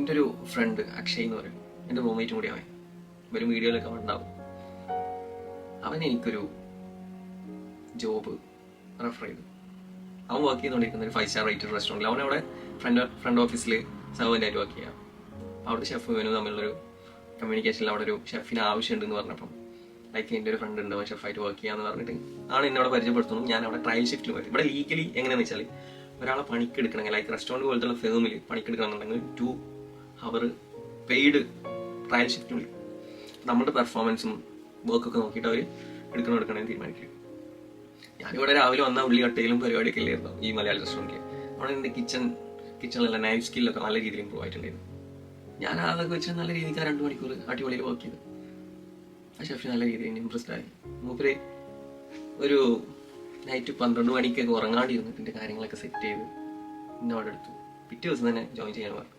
എൻ്റെ ഒരു ഫ്രണ്ട് അക്ഷയ് എന്ന് പറയും, എൻ്റെ റൂംമേറ്റും കൂടി അവൻ വരും വീഡിയോയിലൊക്കെ ഉണ്ടാവും. അവൻ എനിക്കൊരു ജോബ് റെഫർ ചെയ്തു. അവൻ വർക്ക് ചെയ്തുകൊണ്ടിരിക്കുന്ന ഒരു 5 സ്റ്റാർ റേറ്റഡ് റെസ്റ്റോറൻറ്റിൽ. അവനവിടെ ഫ്രണ്ട് ഓഫീസിൽ സെർവൻ്റായിട്ട് വർക്ക് ചെയ്യാം. അവിടുത്തെ ഷെഫ് ഇവനും തമ്മിലുള്ളൊരു കമ്മ്യൂണിക്കേഷനിൽ അവിടെ ഒരു ഷെഫിന് ആവശ്യമുണ്ടെന്ന് പറഞ്ഞപ്പം ലൈക്ക് എൻ്റെ ഒരു ഫ്രണ്ട് ഉണ്ട്, അവൻ ഷെഫായിട്ട് വർക്ക് ചെയ്യാന്ന് പറഞ്ഞിട്ട് ആണ് എന്നോട് പരിചയപ്പെടുത്തുന്നു. ഞാൻ അവിടെ ട്രയൽ ഷിഫ്റ്റിൽ പോയി. ഇവിടെ ലീഗലി എങ്ങനെയാണെന്ന് വെച്ചാൽ ഒരാളെ പണിക്കെടുക്കണമെങ്കിൽ ലൈക്ക് റെസ്റ്റോറൻറ്റ് പോലത്തുള്ള ഫേമിൽ പണിക്കെടുക്കണമെന്നുണ്ടെങ്കിൽ 2 അവർ പെയ്ഡ് ട്രയൽ ഷിഫ്റ്റ് വിളിക്കും. നമ്മുടെ പെർഫോമൻസും വർക്കൊക്കെ നോക്കിയിട്ട് അവർ എടുക്കണമെന്ന് തീരുമാനിക്കും. ഞാനിവിടെ രാവിലെ വന്ന ഉള്ളി കട്ടയിലും പരിപാടിയൊക്കെ ഇല്ലായിരുന്നു ഈ മലയാളി റെസ്റ്റോറൻറ്റിൽ. അവിടെ എൻ്റെ കിച്ചണിലുള്ള നൈഫ് സ്കില്ലൊക്കെ നല്ല രീതിയിൽ ഇമ്പ്രൂവ് ആയിട്ടുണ്ടായിരുന്നു. ഞാൻ അതൊക്കെ വെച്ച് നല്ല രീതിക്ക് 2 മണിക്കൂർ അടിപൊളിയിൽ വർക്ക് ചെയ്തു. ആ ഷെഫ് നല്ല രീതിയിൽ ഇമ്പ്രസ്ഡ് ആയി. മൂപ്പര് ഒരു നൈറ്റ് 12 മണിക്കൊക്കെ ഉറങ്ങാണ്ടിരുന്നിട്ട് എൻ്റെ കാര്യങ്ങളൊക്കെ സെറ്റ് ചെയ്ത് ഇന്നോടെ എടുത്തു. പിറ്റേ ദിവസം തന്നെ ജോയിൻ ചെയ്യാൻ പറഞ്ഞു.